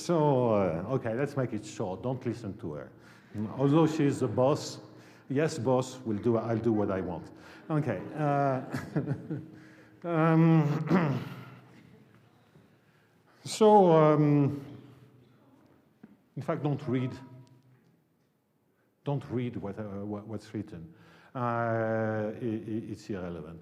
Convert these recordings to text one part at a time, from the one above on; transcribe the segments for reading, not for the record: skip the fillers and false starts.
So, okay, let's make it short. Don't listen to her. Although she's the boss, yes, boss, I'll do what I want. Okay. In fact, don't read what's written. It's irrelevant.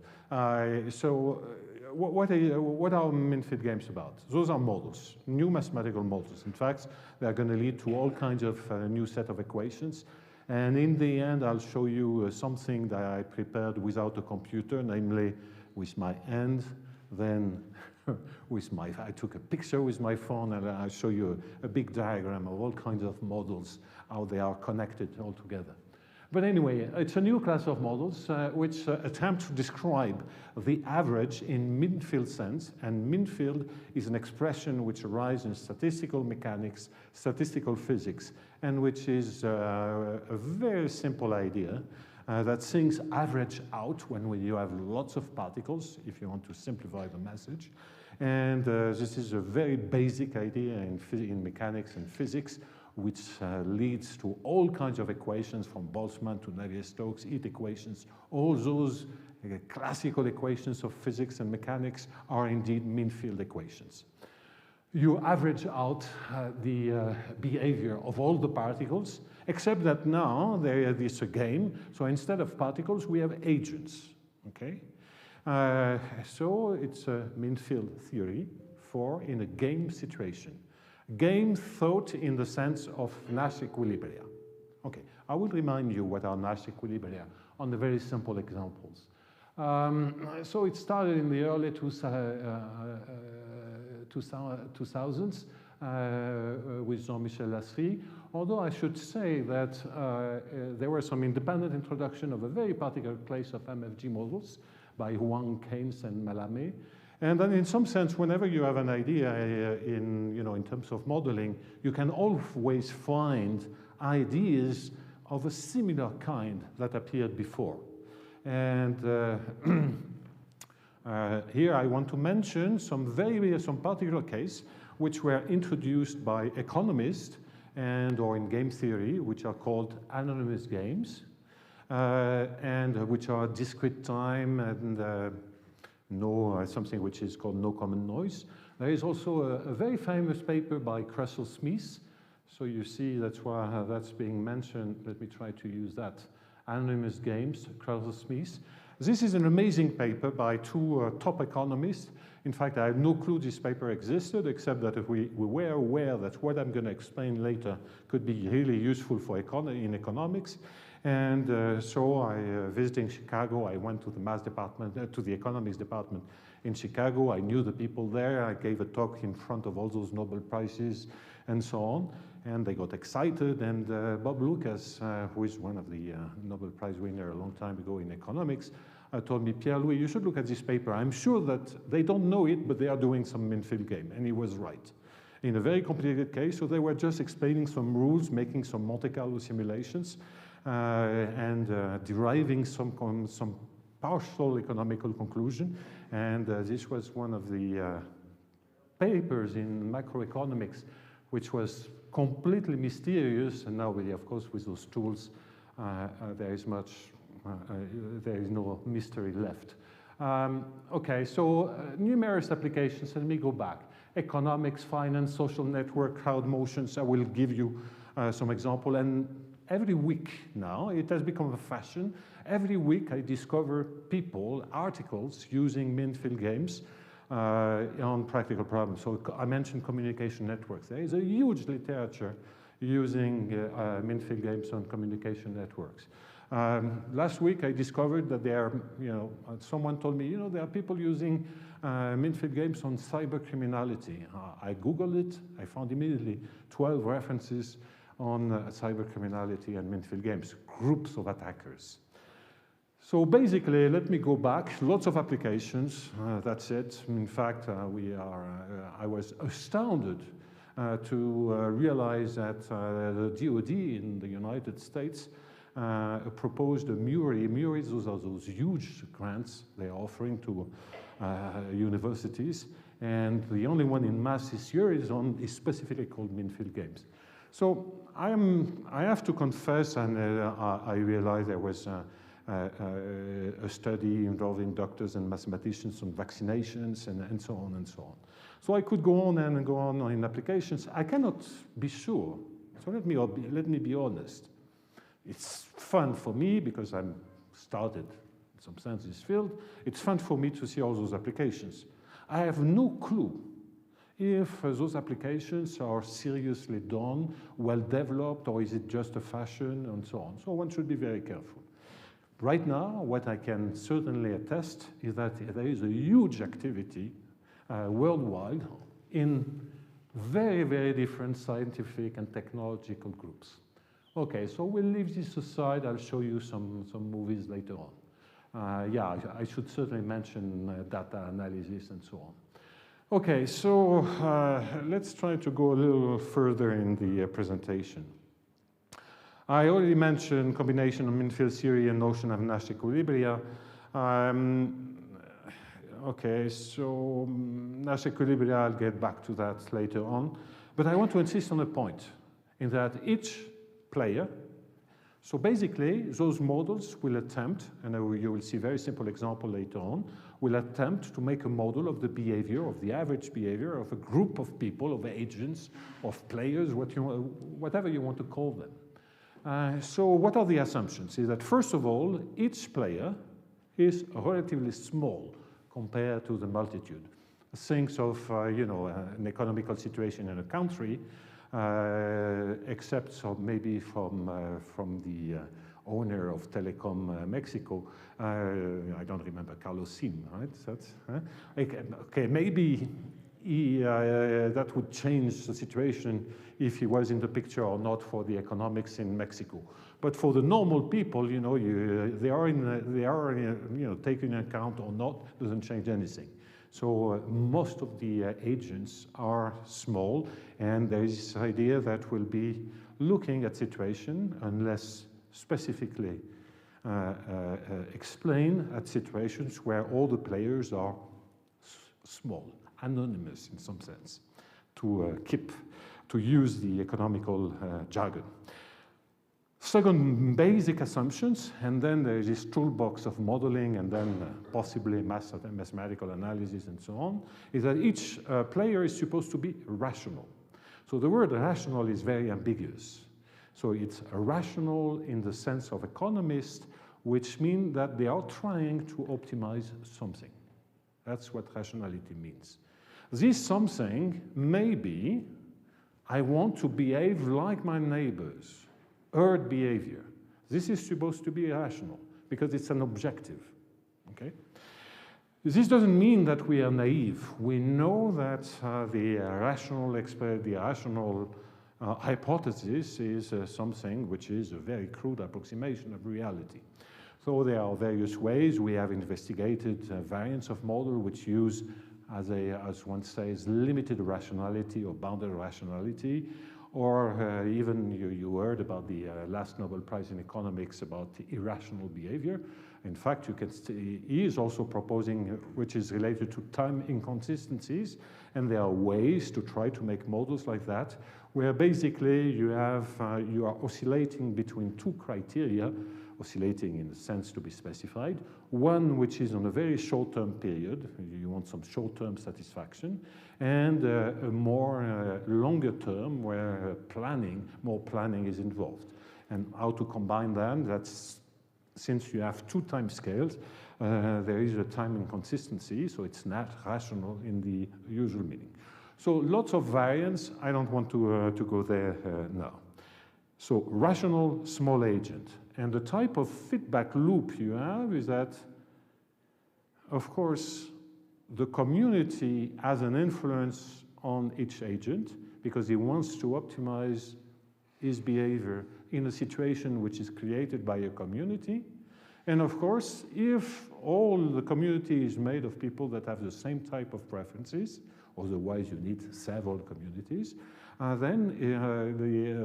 What are min-field games about? Those are models, new mathematical models. In fact, they're going to lead to all kinds of new set of equations. And in the end, I'll show you something that I prepared without a computer, namely with my hand, then I took a picture with my phone, and I'll show you a big diagram of all kinds of models, how they are connected all together. But anyway, it's a new class of models which attempt to describe the average in min-field sense, and min-field is an expression which arises in statistical mechanics, statistical physics, and which is a very simple idea that things average out when you have lots of particles, if you want to simplify the message. And this is a very basic idea in mechanics and physics, which leads to all kinds of equations from Boltzmann to Navier-Stokes, heat equations. All those classical equations of physics and mechanics are indeed min-field equations. You average out the behavior of all the particles, except that now there is a game. So instead of particles, we have agents, okay? So it's a min-field theory in a game situation. Game thought in the sense of Nash equilibria. Okay, I will remind you what are Nash equilibria on the very simple examples. So it started in the early 2000s with Jean-Michel Lasry, although I should say that there were some independent introduction of a very particular class of MFG models by Huang, Keynes, and Malamé. And then in some sense, whenever you have an idea in terms of modeling, you can always find ideas of a similar kind that appeared before. And here I want to mention some particular case which were introduced by economists or in game theory, which are called anonymous games, and which are discrete time and something which is called no common noise. There is also a very famous paper by Crussell-Smith. So you see that's why that's being mentioned. Let me try to use that. Anonymous games, Crussell-Smith. This is an amazing paper by two top economists. In fact, I had no clue this paper existed, except that we were aware that what I'm going to explain later could be really useful for in economics. And so visiting Chicago, I went to the math department, to the economics department in Chicago. I knew the people there. I gave a talk in front of all those Nobel Prizes and so on. And they got excited. And Bob Lucas, who is one of the Nobel Prize winner a long time ago in economics, told me, Pierre-Louis, you should look at this paper. I'm sure that they don't know it, but they are doing some min-field game. And he was right. In a very complicated case, so they were just explaining some rules, making some Monte Carlo simulations, and deriving some partial economical conclusion. And this was one of the papers in macroeconomics, which was completely mysterious. And now, really, of course, with those tools, there is no mystery left. Okay, so numerous applications. Let me go back. Economics, finance, social network, crowd motions. I will give you some example. And every week now, it has become a fashion. Every week I discover articles using min-field games on practical problems. So I mentioned communication networks. There is a huge literature using min-field games on communication networks. Last week I discovered that someone told me, there are people using min-field games on cyber criminality. I Googled it. I found immediately 12 references on cyber criminality and min-field games, groups of attackers. So basically, let me go back. Lots of applications. That's it. In fact, I was astounded to realize that the DoD in the United States proposed a MURI. MURIs, those are those huge grants they are offering to universities. and the only one in mass this year is specifically called mean-field games. So I have to confess, and I realized there was a study involving doctors and mathematicians on vaccinations and so on and so on. So I could go on and go on in applications. I cannot be sure. So let me be honest. It's fun for me because I'm started in some sense this field. It's fun for me to see all those applications. I have no clue if those applications are seriously done, well developed, or is it just a fashion and so on. So one should be very careful. Right now, what I can certainly attest is that there is a huge activity worldwide in very, very different scientific and technological groups. Okay, so we'll leave this aside. I'll show you some movies later on. Yeah, I should certainly mention data analysis and so on. Okay, so let's try to go a little further in the presentation. I already mentioned combination of mean-field theory and notion of Nash equilibria. Okay, so Nash equilibria, I'll get back to that later on. But I want to insist on a point, in that each player, so basically those models will attempt, and you will see a very simple example later on, will attempt to make a model of the behavior, of the average behavior of a group of people, of agents, of players, whatever you want to call them. So what are the assumptions? Is that first of all, each player is relatively small compared to the multitude. Think of an economical situation in a country, except so maybe from the owner of Telecom Mexico. I don't remember, Carlos Sim, right? That's, okay, maybe that would change the situation if he was in the picture or not for the economics in Mexico. But for the normal people, they are taken into account or not, doesn't change anything. So most of the agents are small, and there is this idea that we'll be looking at situation unless specifically explain at situations where all the players are small, anonymous in some sense, to use the economical jargon. Second, basic assumptions, and then there is this toolbox of modeling, and then possibly mathematical analysis and so on, is that each player is supposed to be rational. So the word rational is very ambiguous. So it's rational in the sense of economist, which means that they are trying to optimize something. That's what rationality means. This something may be, I want to behave like my neighbors. Herd behavior. This is supposed to be rational because it's an objective. Okay? This doesn't mean that we are naive. We know that the rational hypothesis is something which is a very crude approximation of reality. So there are various ways. We have investigated variants of model which use, as one says, limited rationality or bounded rationality. Or even you heard about the last Nobel Prize in economics about irrational behavior. In fact, he is also proposing, which is related to time inconsistencies, and there are ways to try to make models like that, where basically you are oscillating between two criteria, oscillating in the sense to be specified. One which is on a very short-term period, you want some short-term satisfaction, and a more longer term where more planning is involved. And how to combine them, that's, since you have two time scales, there is a time inconsistency, so it's not rational in the usual meaning. So lots of variants, I don't want to go there now. So rational small agent. And the type of feedback loop you have is that, of course, the community has an influence on each agent because he wants to optimize his behavior in a situation which is created by a community. And of course, if all the community is made of people that have the same type of preferences, otherwise you need several communities, then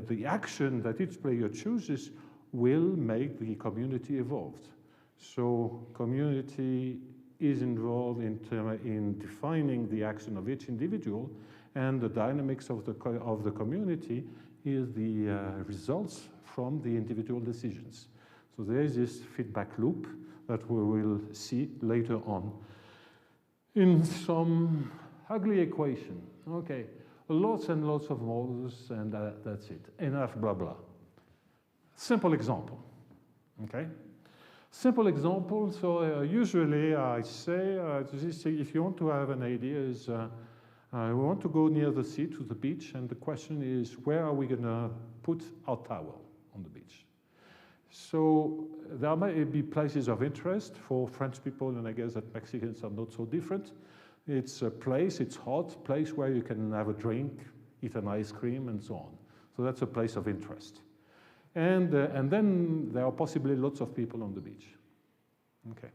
the action that each player chooses will make the community evolved. So community is involved in defining the action of each individual, and the dynamics of the community is the results from the individual decisions. So there is this feedback loop that we will see later on in some ugly equation. Okay, lots and lots of models, and that's it. Enough blah blah. Simple example. Okay. Simple example. So usually I say, if you want to have an idea, is we want to go near the sea to the beach, and the question is, where are we going to put our towel on the beach? So there might be places of interest for French people, and I guess that Mexicans are not so different. It's a place, it's hot, place where you can have a drink, eat an ice cream, and so on. So that's a place of interest. And then there are possibly lots of people on the beach. Okay.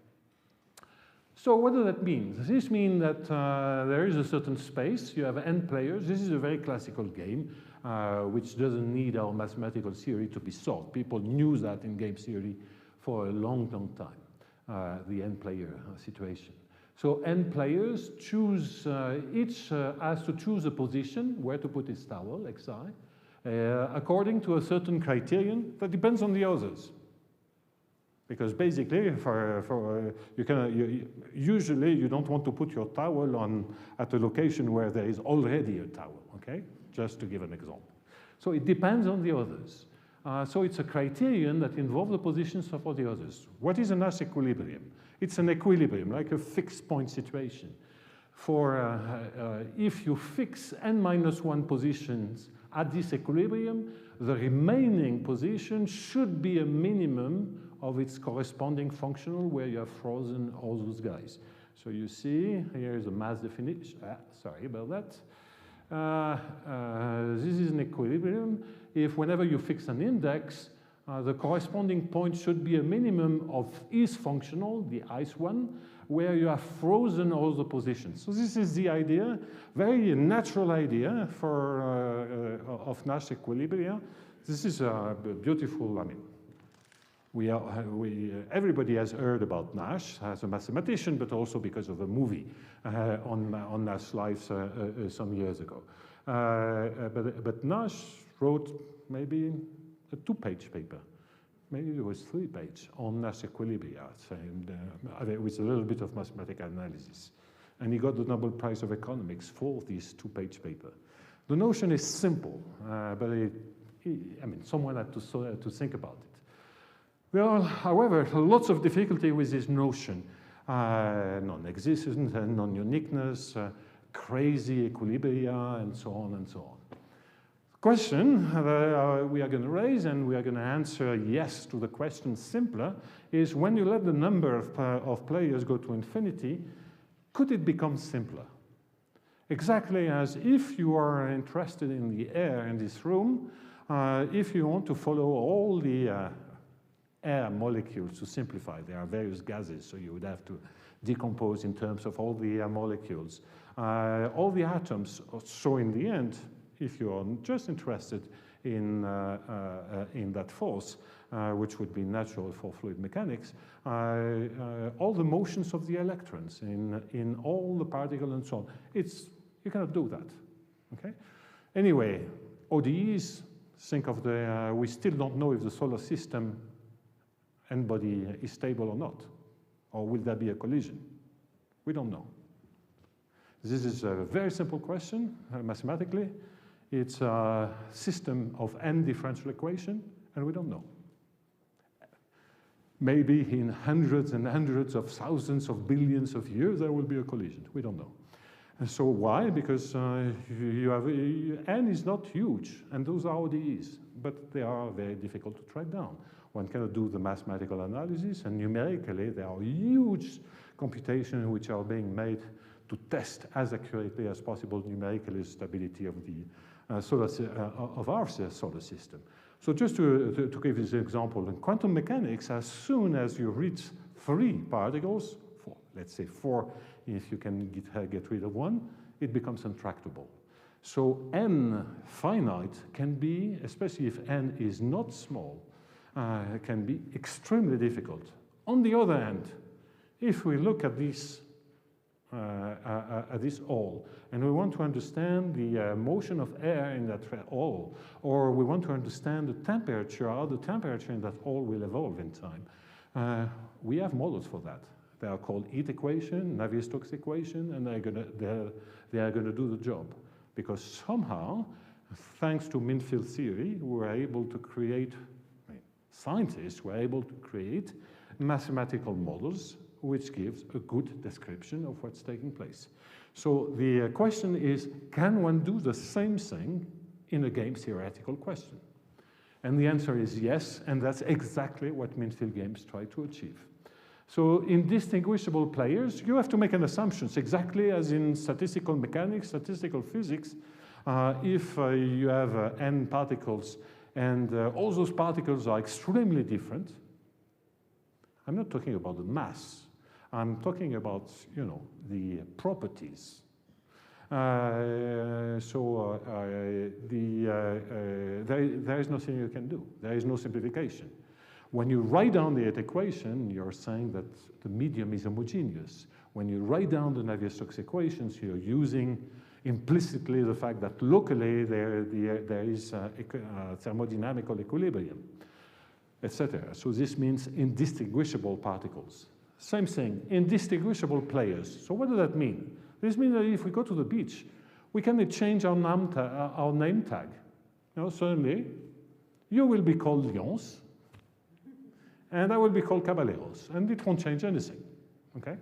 So what does that mean? Does this mean that there is a certain space, you have n players? This is a very classical game, which doesn't need our mathematical theory to be solved. People knew that in game theory for a long, long time, the n-player situation. So n players choose, each has to choose a position where to put his towel, xi, according to a certain criterion that depends on the others. Because basically, usually you don't want to put your towel at a location where there is already a towel, okay? Just to give an example. So it depends on the others. So it's a criterion that involves the positions of all the others. What is a Nash equilibrium? It's an equilibrium, like a fixed point situation. For if you fix n-1 positions at this equilibrium, the remaining position should be a minimum of its corresponding functional where you have frozen all those guys. So you see, here is a mass definition. Sorry about that. This is an equilibrium. If whenever you fix an index, the corresponding point should be a minimum of is functional, the ice one, where you have frozen all the positions. So this is the idea, very natural idea for of Nash equilibria. This is a beautiful, I mean, everybody has heard about Nash as a mathematician, but also because of a movie on Nash's life some years ago. But Nash wrote maybe a 2-page paper. Maybe it was 3-page on Nash equilibria, with a little bit of mathematical analysis. And he got the Nobel Prize of Economics for this 2-page paper. The notion is simple, but I mean, someone had to think about it. Well, however, lots of difficulty with this notion. Non-existence and non-uniqueness, crazy equilibria, and so on and so on. Question we are going to raise, and we are going to answer yes to the question simpler, is when you let the number of players go to infinity, could it become simpler? Exactly as if you are interested in the air in this room, if you want to follow all the air molecules to simplify, there are various gases, so you would have to decompose in terms of all the air molecules. All the atoms, so in the end, if you are just interested in that force, which would be natural for fluid mechanics, all the motions of the electrons in all the particles and so on, you cannot do that, okay? Anyway, ODEs, think of we still don't know if the solar system n-body is stable or not, or will there be a collision? We don't know. This is a very simple question, mathematically. It's a system of n differential equation, and we don't know. Maybe in hundreds and hundreds of thousands of billions of years, there will be a collision. We don't know. And so why? Because n is not huge, and those are ODEs, but they are very difficult to track down. One cannot do the mathematical analysis, and numerically, there are huge computations which are being made to test as accurately as possible numerically the stability of the of our solar system. So just to give this example, in quantum mechanics, as soon as you reach 3 particles, let's say 4 if you can get rid of 1, it becomes intractable. So n finite can be, especially if n is not small, can be extremely difficult. On the other hand, if we look at this hole, and we want to understand the motion of air in that hole, or we want to understand the temperature, how the temperature in that hole will evolve in time, we have models for that. They are called heat equation, Navier-Stokes equation, and they are gonna do the job. Because somehow, thanks to mean field theory, we were able to create, scientists were able to create mathematical models which gives a good description of what's taking place. So the question is, can one do the same thing in a game theoretical question? And the answer is yes, and that's exactly what mean field games try to achieve. So in distinguishable players, you have to make an assumption, exactly as in statistical mechanics, statistical physics. If you have n particles and all those particles are extremely different, I'm not talking about the mass. I'm talking about, you know, the properties. There is nothing you can do. There is no simplification. When you write down the equation, you're saying that the medium is homogeneous. When you write down the Navier-Stokes equations, you're using implicitly the fact that locally there is thermodynamical equilibrium, etc. So this means indistinguishable particles. Same thing, indistinguishable players. So what does that mean? This means that if we go to the beach, we can change our name tag. You know, suddenly, you will be called Lions, and I will be called Caballeros, and it won't change anything, okay?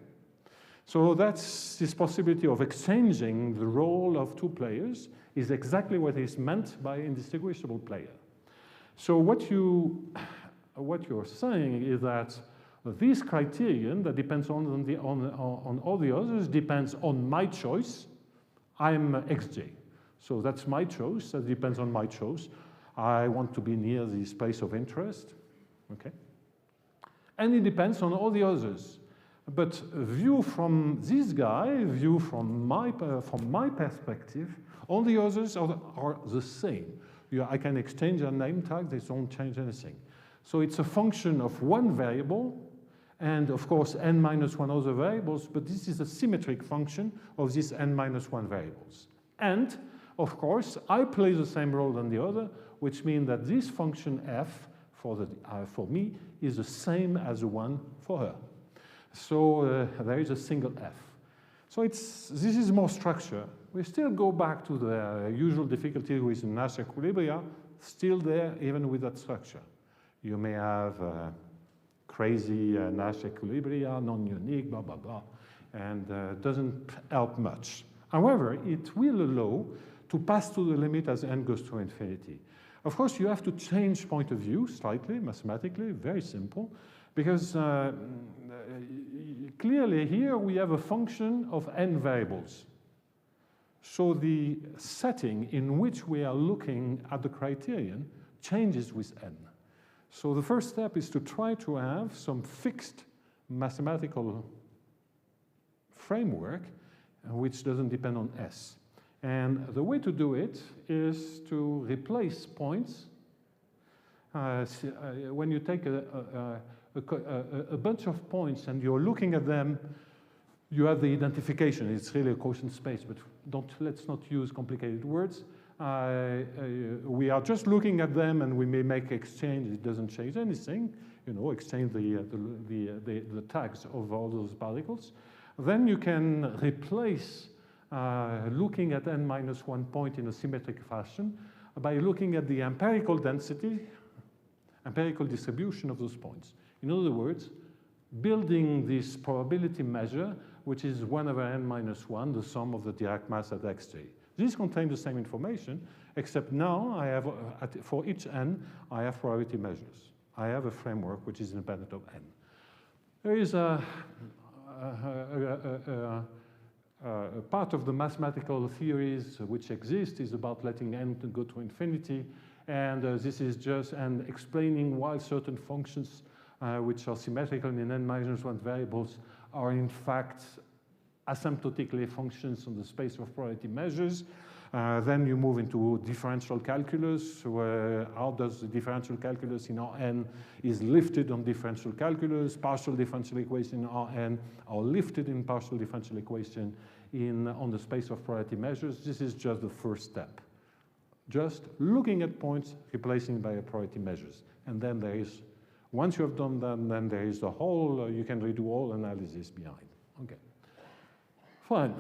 So that's this possibility of exchanging the role of two players is exactly what is meant by indistinguishable player. So what you're saying is that this criterion that depends on all the others depends on my choice. I'm xj. So that's my choice. That depends on my choice. I want to be near this place of interest. Okay? And it depends on all the others. But view from this guy, view from my perspective, all the others are the same. I can exchange a name tag, they don't change anything. So it's a function of one variable, and of course n minus one other variables, but this is a symmetric function of these n minus one variables. And of course, I play the same role than the other, which means that this function f for me is the same as the one for her. So there is a single f. So this is more structure. We still go back to the usual difficulty with Nash equilibria, still there even with that structure. You may have crazy Nash equilibria, non-unique, blah, blah, blah, and doesn't help much. However, it will allow to pass to the limit as n goes to infinity. Of course, you have to change point of view slightly, mathematically, very simple, because clearly here we have a function of n variables. So the setting in which we are looking at the criterion changes with n. So the first step is to try to have some fixed mathematical framework which doesn't depend on S. And the way to do it is to replace points. When you take a bunch of points and you're looking at them, you have the identification. It's really a quotient space, but let's not use complicated words. We are just looking at them, and we may make exchange. It doesn't change anything. You know, exchange the tags of all those particles. Then you can replace looking at n minus one point in a symmetric fashion by looking at the empirical density, empirical distribution of those points. In other words, building this probability measure, which is 1 over n minus 1, the sum of the Dirac mass at xj. These contain the same information, except now I have, for each n, I have probability measures. I have a framework which is independent of n. There is a part of the mathematical theories which exist is about letting n go to infinity, and this is just explaining why certain functions which are symmetrical in n minus 1 variables are in fact asymptotically functions on the space of probability measures. Then you move into differential calculus, where how does the differential calculus in Rn is lifted on differential calculus, partial differential equation in Rn are lifted in partial differential equation on the space of priority measures. This is just the first step. Just looking at points, replacing by priority measures. And then there is, once you have done that, then there is the whole, you can redo all analysis behind. Okay, fine.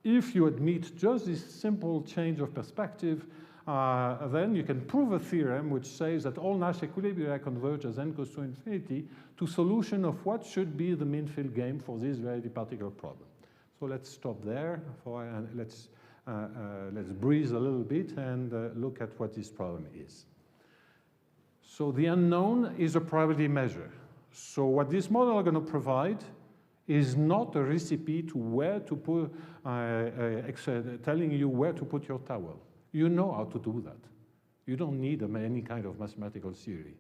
If you admit just this simple change of perspective, then you can prove a theorem which says that all Nash equilibria converge as n goes to infinity to solution of what should be the mean field game for this very particular problem. So let's stop there, and let's breathe a little bit and look at what this problem is. So the unknown is a probability measure. So what this model is going to provide is not a recipe to where to put, telling you where to put your towel. You know how to do that. You don't need any kind of mathematical theory.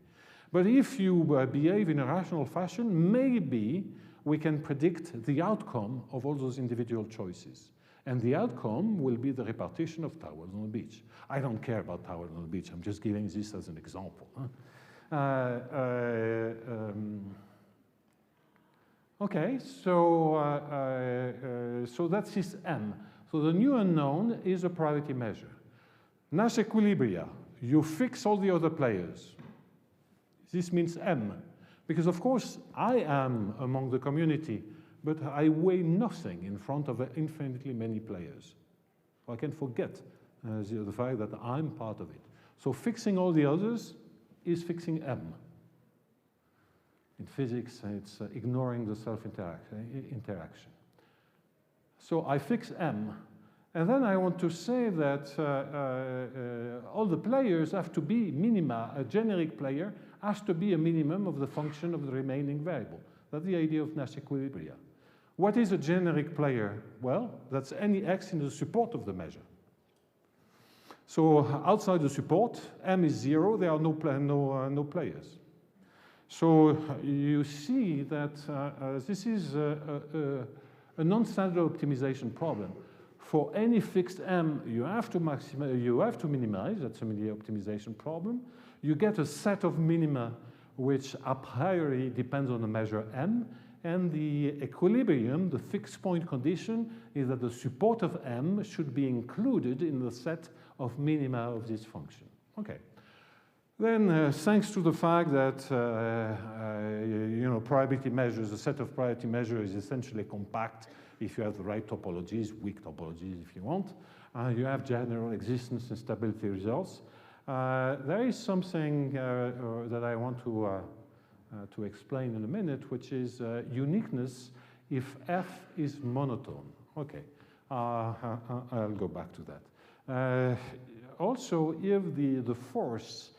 But if you behave in a rational fashion, maybe we can predict the outcome of all those individual choices. And the outcome will be the repartition of towels on the beach. I don't care about towels on the beach. I'm just giving this as an example. Okay, so that's this M. So the new unknown is a probability measure. Nash equilibria, you fix all the other players. This means M, because of course I am among the community, but I weigh nothing in front of infinitely many players. So I can forget the fact that I'm part of it. So fixing all the others is fixing M. In physics, it's ignoring the self-interaction. So I fix M. And then I want to say that all the players have to be minima. A generic player has to be a minimum of the function of the remaining variable. That's the idea of Nash equilibria. What is a generic player? Well, that's any x in the support of the measure. So outside the support, M is 0, there are no players. So you see that this is a non-standard optimization problem. For any fixed M, you have to minimize. That's a media optimization problem. You get a set of minima which a priori depends on the measure M, and the equilibrium, the fixed point condition, is that the support of M should be included in the set of minima of this function. Okay. Then, thanks to the fact that probability measures, a set of probability measures is essentially compact if you have the right topologies, weak topologies if you want, you have general existence and stability results. There is something that I want to explain in a minute, which is uniqueness if F is monotone. Okay, I'll go back to that. Also, if the force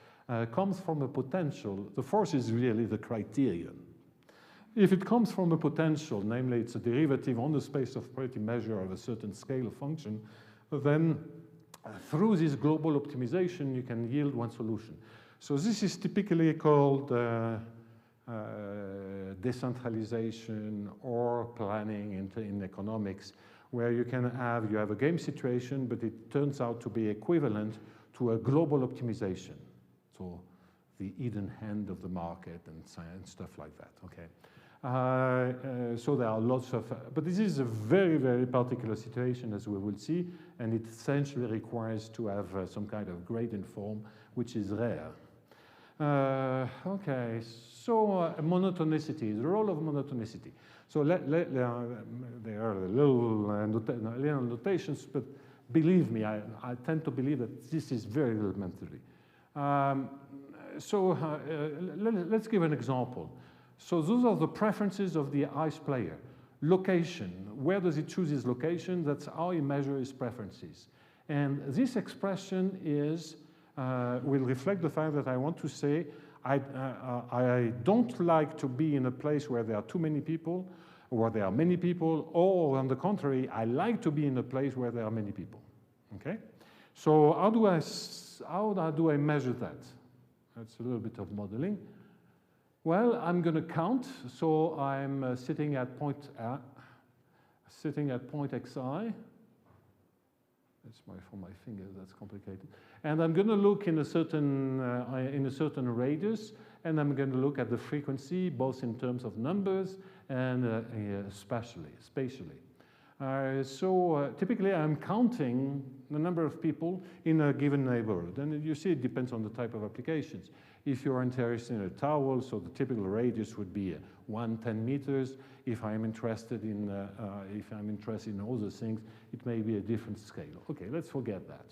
comes from a potential, the force is really the criterion. If it comes from a potential, namely it's a derivative on the space of probability measure of a certain scale of function, then through this global optimization you can yield one solution. So this is typically called decentralization or planning in economics, where you have a game situation, but it turns out to be equivalent to a global optimization. So the hidden hand of the market and stuff like that, okay? So there are lots of, but this is a very, very particular situation, as we will see, and it essentially requires to have some kind of gradient form, which is rare. Okay, so monotonicity, the role of monotonicity. So there are little notations, but believe me, I tend to believe that this is very elementary. Let's give an example. So those are the preferences of the ice player. Location, where does he choose his location? That's how he measures his preferences. And this expression will reflect the fact that I want to say I don't like to be in a place where there are too many people, or there are many people, or on the contrary, I like to be in a place where there are many people. Okay? So how do I measure that? That's a little bit of modeling. Well, I'm going to count. So I'm sitting at point xi, That's for my fingers, that's complicated. And I'm going to look in a certain radius, and I'm going to look at the frequency, both in terms of numbers and spatially. Typically I'm counting the number of people in a given neighborhood. And you see it depends on the type of applications. If you're interested in a towel, so the typical radius would be 10 meters. If I'm interested in other things, it may be a different scale. Okay, let's forget that.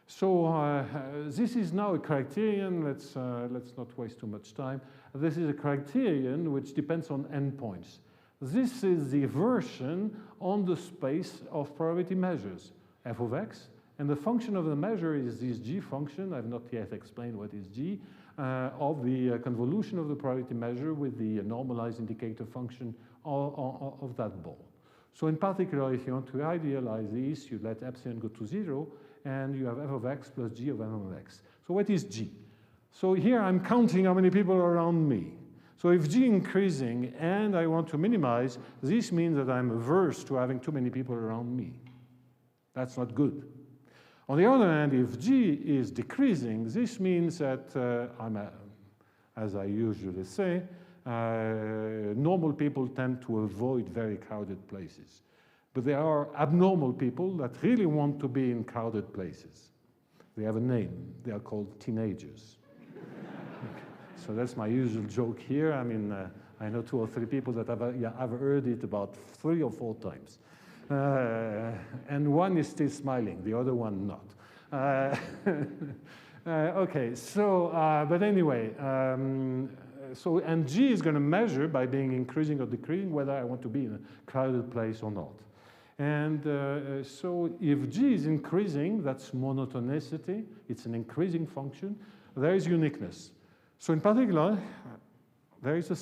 So this is now a criterion. Let's not waste too much time. This is a criterion which depends on endpoints. This is the version on the space of probability measures, f of x, and the function of the measure is this g function. I've not yet explained what is g, of the convolution of the probability measure with the normalized indicator function of that ball. So in particular, if you want to idealize this, you let epsilon go to 0, and you have f of x plus g of m of x. So what is g? So here I'm counting how many people are around me. So if g increasing and I want to minimize, this means that I'm averse to having too many people around me. That's not good. On the other hand, if g is decreasing, this means that as I usually say, normal people tend to avoid very crowded places. But there are abnormal people that really want to be in crowded places. They have a name. They are called teenagers. So that's my usual joke here. I mean, I know 2 or 3 people that have heard it about 3 or 4 times. And one is still smiling, the other one not. Okay, so, but anyway, and G is going to measure by being increasing or decreasing whether I want to be in a crowded place or not. And so if G is increasing, that's monotonicity. It's an increasing function. There is uniqueness. So in particular, there is a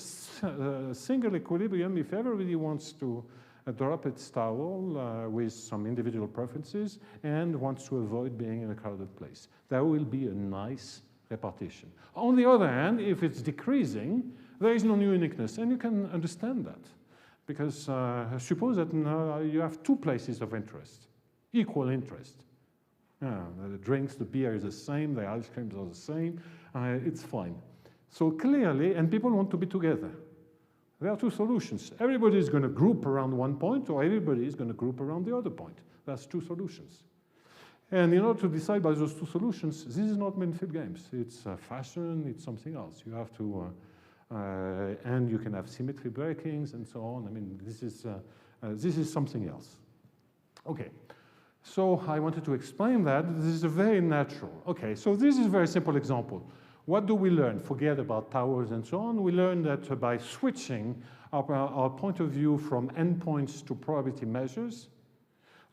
single equilibrium if everybody wants to drop its towel with some individual preferences and wants to avoid being in a crowded place. There will be a nice repartition. On the other hand, if it's decreasing, there is no uniqueness, and you can understand that. Because suppose that you have 2 places of interest, equal interest. The drinks, the beer is the same, the ice creams are the same, it's fine. So clearly, and people want to be together. There are 2 solutions. Everybody is going to group around one point, or everybody is going to group around the other point. That's 2 solutions. And in order to decide by those 2 solutions, this is not min-fit games. It's fashion, it's something else. You have to, and you can have symmetry breakings and so on. I mean, this is something else. Okay. So I wanted to explain that. This is a very natural. Okay, so this is a very simple example. What do we learn? Forget about towers and so on. We learn that by switching our point of view from endpoints to probability measures,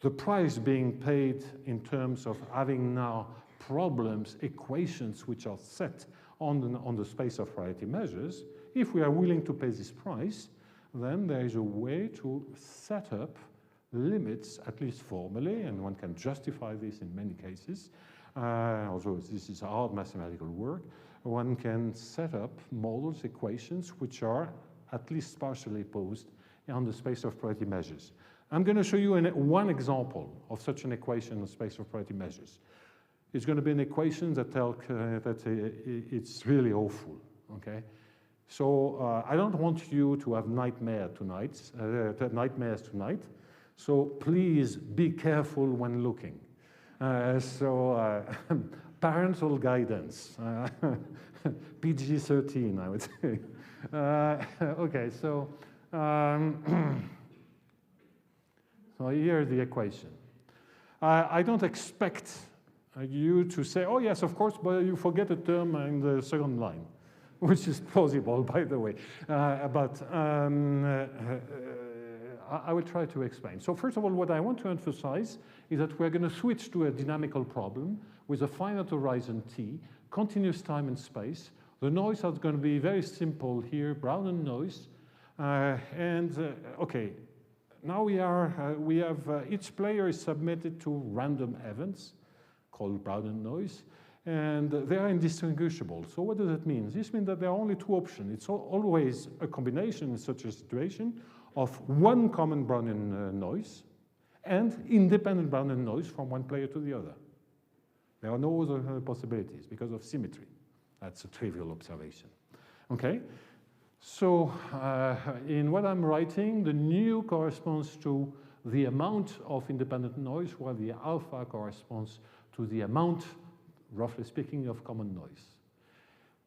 the price being paid in terms of having now problems, equations which are set on the space of probability measures, if we are willing to pay this price, then there is a way to set up limits, at least formally, and one can justify this in many cases, although this is hard mathematical work. One can set up models, equations, which are at least partially posed on the space of probability measures. I'm going to show you one example of such an equation in the space of probability measures. It's going to be an equation that tells that it's really awful, okay? So I don't want you to have nightmares tonight, so please be careful when looking. Parental guidance, PG-13, I would say. Okay, so so here's the equation. I don't expect you to say, oh yes, of course, but you forget a term in the second line, which is plausible, by the way. I will try to explain. So first of all, what I want to emphasize is that we're going to switch to a dynamical problem with a finite horizon t, continuous time and space. The noise is going to be very simple here, Brownian noise. Okay, now we have each player is submitted to random events called Brownian noise, and they are indistinguishable. So what does that mean? This means that there are only 2 options. It's always a combination in such a situation of one common Brownian noise and independent bounded noise from one player to the other. There are no other possibilities because of symmetry. That's a trivial observation. Okay? So in what I'm writing, the nu corresponds to the amount of independent noise, while the alpha corresponds to the amount, roughly speaking, of common noise.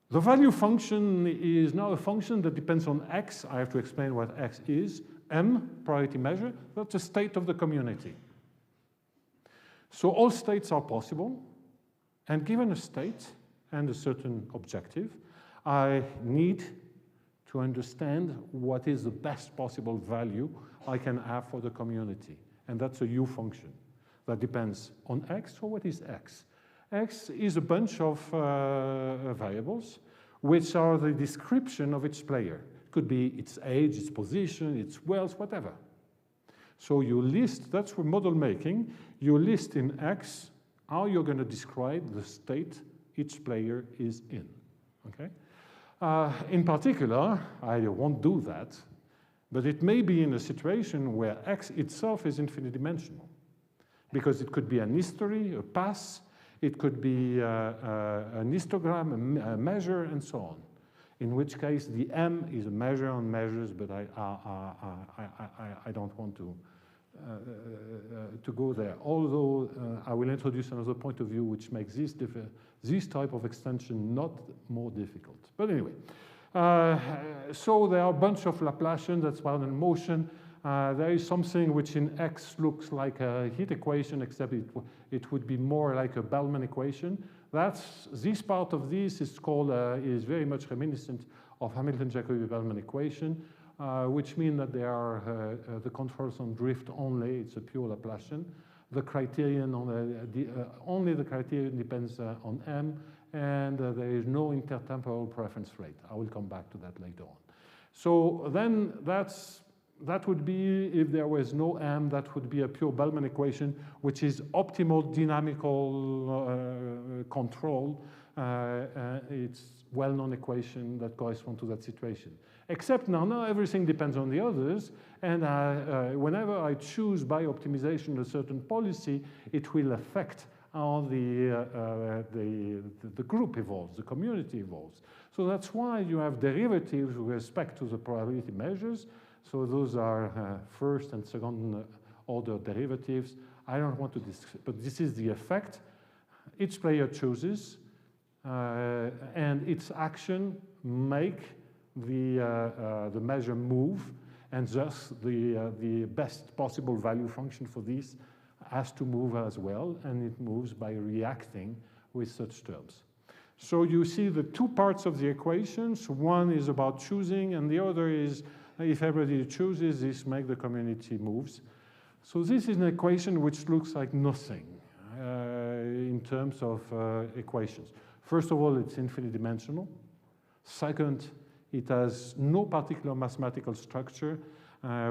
The value function is now a function that depends on x. I have to explain what x is. M, priority measure, that's a state of the community. So all states are possible, and given a state and a certain objective, I need to understand what is the best possible value I can have for the community. And that's a U function that depends on x. So what is x? X is a bunch of variables which are the description of each player. It could be its age, its position, its wealth, whatever. So you list, that's for model making, you list in X how you're going to describe the state each player is in. Okay? In particular, I won't do that, but it may be in a situation where X itself is infinite dimensional, because it could be an history, a past, it could be an histogram, a measure, and so on. In which case, the M is a measure on measures, but I don't want to go there. Although I will introduce another point of view which makes this type of extension not more difficult. But anyway, so there are a bunch of Laplacians that's bound in motion. There is something which in X looks like a heat equation, except it would be more like a Bellman equation. This part of this is called, is very much reminiscent of Hamilton-Jacobi-Bellman equation, which mean that they are the controls on drift only. It's a pure Laplacian. The criterion on only the criterion depends on M, and there is no intertemporal preference rate. I will come back to that later on. So then that would be, if there was no M, that would be a pure Bellman equation, which is optimal dynamical control. It's well-known equation that corresponds to that situation. Except now everything depends on the others, and whenever I choose by optimization a certain policy, it will affect how the group evolves, the community evolves. So that's why you have derivatives with respect to the probability measures. So those are first and second order derivatives. I don't want to discuss, but this is the effect. Each player chooses, and its action make the measure move, and thus the best possible value function for this has to move as well, and it moves by reacting with such terms. So you see the two parts of the equations. One is about choosing, and the other is if everybody chooses, this makes the community moves. So this is an equation which looks like nothing in terms of equations. First of all, it's infinite dimensional. Second, it has no particular mathematical structure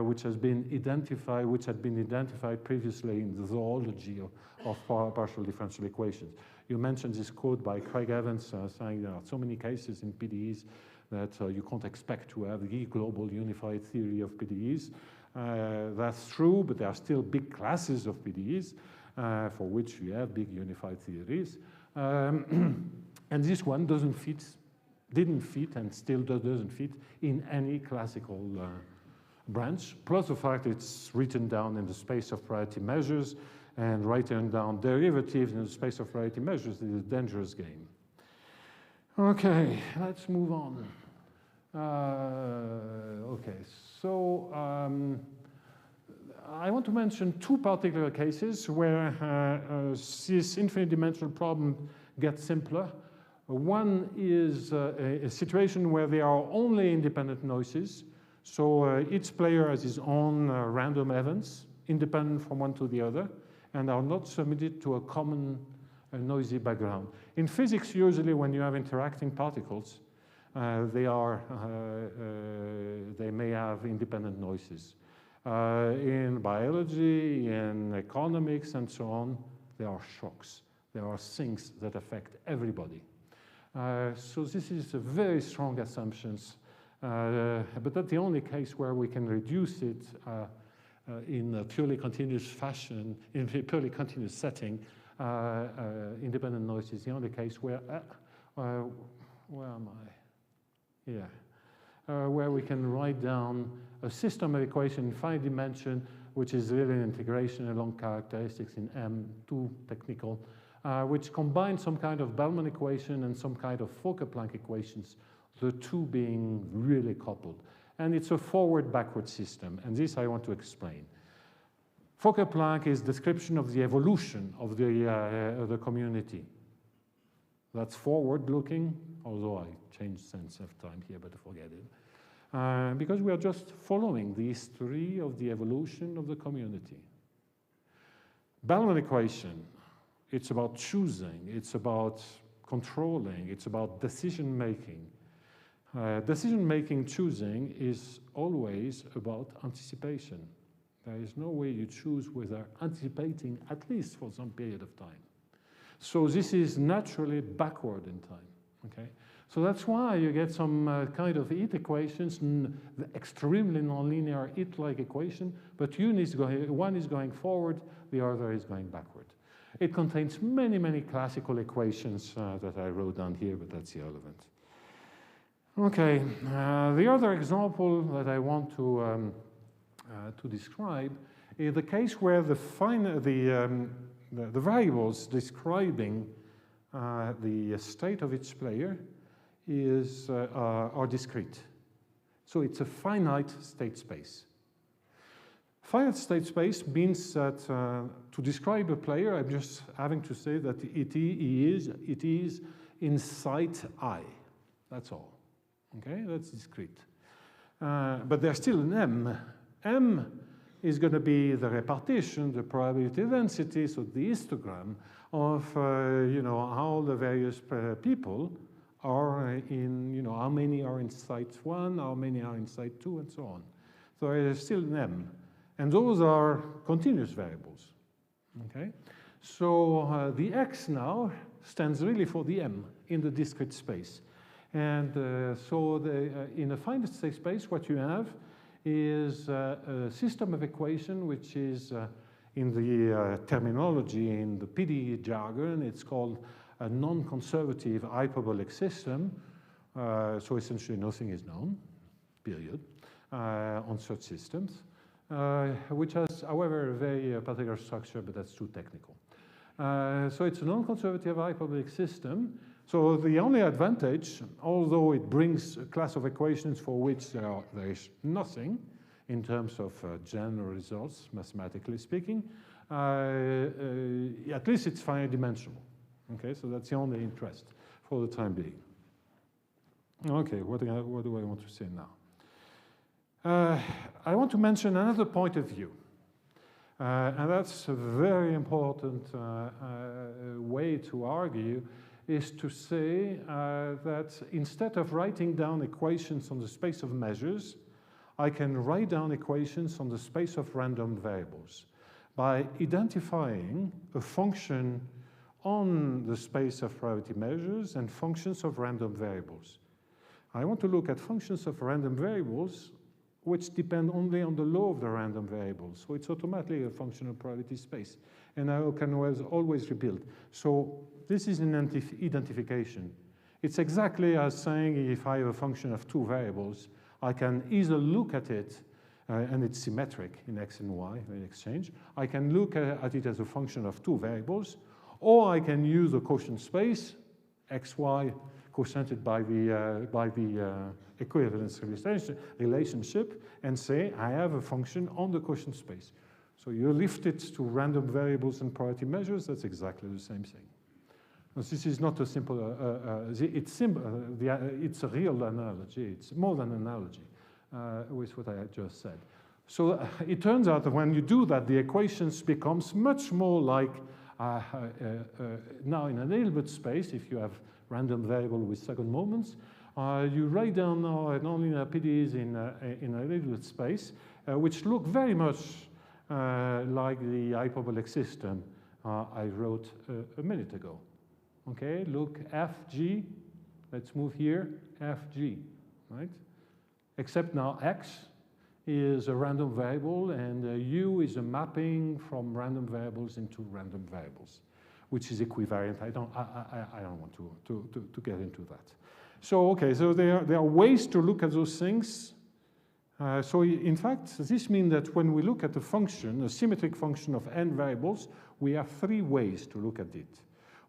which had been identified previously in the zoology of partial differential equations. You mentioned this quote by Craig Evans saying there are so many cases in PDEs that you can't expect to have the global unified theory of PDEs. That's true, but there are still big classes of PDEs for which you have big unified theories. And this one didn't fit, and still doesn't fit in any classical branch. Plus the fact it's written down in the space of priority measures, and writing down derivatives in the space of priority measures is a dangerous game. Okay, let's move on. Okay, so I want to mention two particular cases where this infinite dimensional problem gets simpler. One is a situation where there are only independent noises. So each player has his own random events, independent from one to the other, and are not submitted to a common noisy background. In physics, usually when you have interacting particles, they may have independent noises. In biology, in economics, and so on, there are shocks. There are things that affect everybody. So this is a very strong assumptions, but that's the only case where we can reduce it in a purely continuous fashion, in a purely continuous setting, independent noise is the only case where, where am I? Yeah. Where we can write down a system of equation in 5 dimensions, which is really an integration along characteristics in M, too technical, which combines some kind of Bellman equation and some kind of Fokker-Planck equations, the two being really coupled. And it's a forward-backward system, and this I want to explain. Fokker-Planck is description of the evolution of the community. That's forward-looking, although I changed sense of time here, but forget it. Because we are just following the history of the evolution of the community. Bellman equation, it's about choosing, it's about controlling, it's about decision-making. Decision-making, choosing is always about anticipation. There is no way you choose without anticipating, at least for some period of time. So this is naturally backward in time, okay? So that's why you get some kind of heat equations, extremely nonlinear heat-like equation, but one is going forward, the other is going backward. It contains many, many classical equations that I wrote down here, but that's irrelevant. Okay, the other example that I want to describe is the case where the variables describing the state of each player are discrete. So it's a finite state space. Finite state space means that to describe a player, I'm just having to say that it is in site I. That's all. Okay, that's discrete. But there's still an M. M is going to be the repartition, the probability density, so the histogram of how the various people are in, how many are in site 1, how many are in site 2, and so on. So there's still an M. And those are continuous variables. Okay? So the X now stands really for the M in the discrete space. And so in a finite state space, what you have is a system of equation which is, in the terminology, in the PD jargon, it's called a non-conservative hyperbolic system. So essentially nothing is known, period, on such systems, which has, however, a very particular structure, but that's too technical. So it's a non-conservative hyperbolic system. So the only advantage, although it brings a class of equations for which there is nothing in terms of general results, mathematically speaking, at least it's finite dimensional. Okay, so that's the only interest for the time being. Okay, what do I want to say now? I want to mention another point of view. And that's a very important way to argue, is to say that instead of writing down equations on the space of measures, I can write down equations on the space of random variables by identifying a function on the space of probability measures and functions of random variables. I want to look at functions of random variables which depend only on the law of the random variables. So it's automatically a function of probability space. And I can always rebuild. So this is an identification. It's exactly as saying if I have a function of two variables, I can either look at it, and it's symmetric in x and y in exchange. I can look at it as a function of two variables, or I can use a quotient space, x, y, quotiented by the equivalence relationship, and say I have a function on the quotient space. So you lift it to random variables and probability measures, that's exactly the same thing. This is not a simple, it's a real analogy, it's more than an analogy with what I had just said. So it turns out that when you do that, the equations becomes much more like, now in an Hilbert space, if you have random variable with second moments, you write down now nonlinear PDEs in a Hilbert space, which look very much like the hyperbolic system I wrote a minute ago. Okay, look, FG, let's move here, FG, right? Except now X is a random variable, and U is a mapping from random variables into random variables, which is equivariant. I don't want to get into that. So okay, so there are ways to look at those things. So in fact, this means that when we look at a function, a symmetric function of n variables, we have three ways to look at it.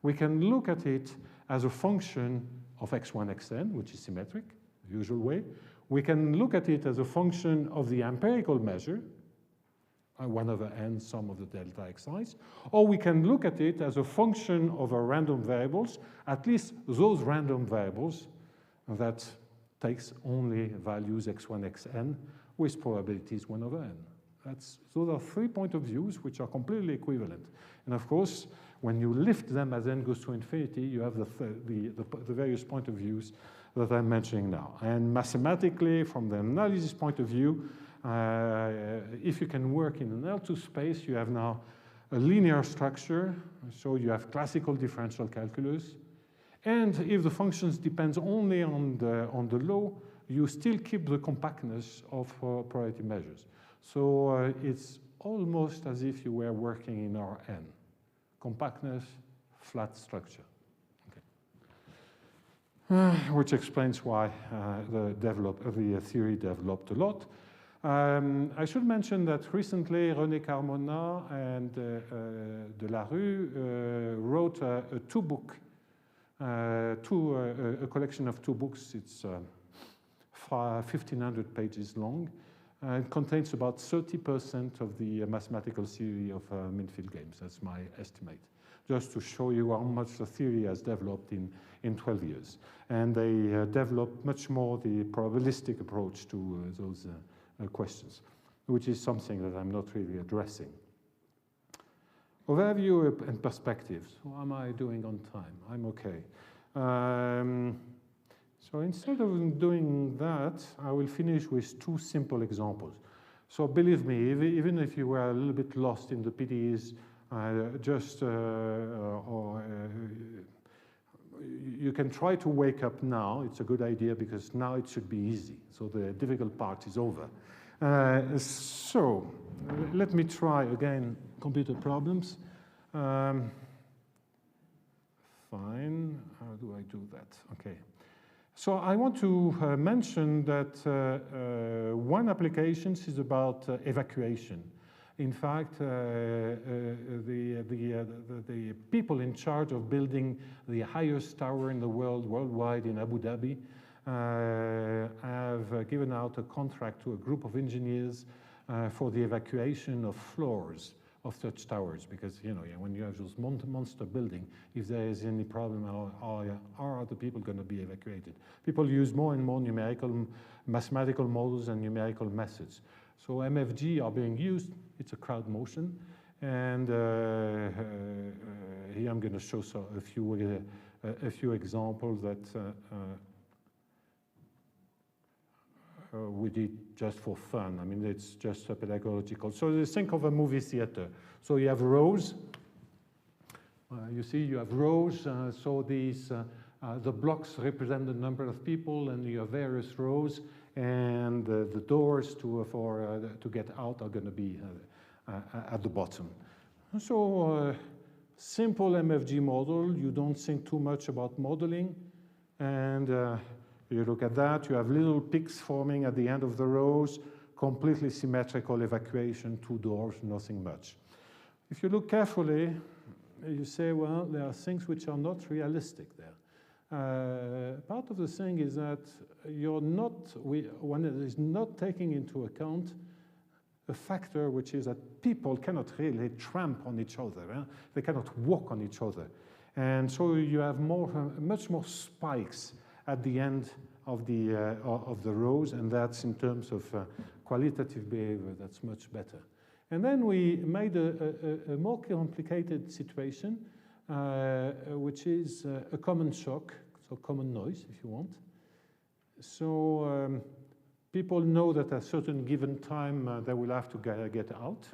We can look at it as a function of x1, xn, which is symmetric, the usual way. We can look at it as a function of the empirical measure, 1 over n sum of the delta xi's, or we can look at it as a function of our random variables, at least those random variables that takes only values x1, xn with probabilities 1 over n. Those are 3 points of views which are completely equivalent. And of course, when you lift them as n goes to infinity, you have the various point of views that I'm mentioning now. And mathematically, from the analysis point of view, if you can work in an L2 space, you have now a linear structure. So you have classical differential calculus. And if the functions depends only on the law, you still keep the compactness of probability measures. So it's almost as if you were working in Rn. Compactness, flat structure. Which explains why the theory developed a lot. I should mention that recently René Carmona and Delarue wrote a collection of 2 books. It's 1,500 pages long. It contains about 30% of the mathematical theory of min-field games. That's my estimate, just to show you how much the theory has developed in 12 years. And they developed much more the probabilistic approach to those questions, which is something that I'm not really addressing. Overview and perspectives. How am I doing on time? I'm okay. So instead of doing that, I will finish with 2 simple examples. So believe me, even if you were a little bit lost in the PDEs, you can try to wake up now. It's a good idea because now it should be easy. So the difficult part is over. So let me try again computer problems. Fine. How do I do that? Okay. So I want to mention that one application is about evacuation. In fact, the people in charge of building the highest tower in the world, worldwide in Abu Dhabi, have given out a contract to a group of engineers for the evacuation of floors of such towers. Because, you know, when you have those monster building, if there is any problem, how are the people going to be evacuated? People use more and more numerical, mathematical models and numerical methods. So MFG are being used. It's a crowd motion. And here I'm going to show a few examples that we did just for fun. I mean, it's just pedagogical. So think of a movie theater. So you have rows. You see, you have rows. So these the blocks represent the number of people, and you have various rows. And the doors to get out are going to be at the bottom. So simple MFG model. You don't think too much about modeling. And you look at that. You have little peaks forming at the end of the rows, completely symmetrical evacuation, 2 doors, nothing much. If you look carefully, you say, well, there are things which are not realistic there. Part of the thing is that one is not taking into account a factor which is that people cannot really tramp on each other. They cannot walk on each other. And so you have much more spikes at the end of the rows, and that's in terms of qualitative behavior, that's much better. And then we made a more complicated situation, which is a common shock, so common noise, if you want. So people know that at a certain given time they will have to get out.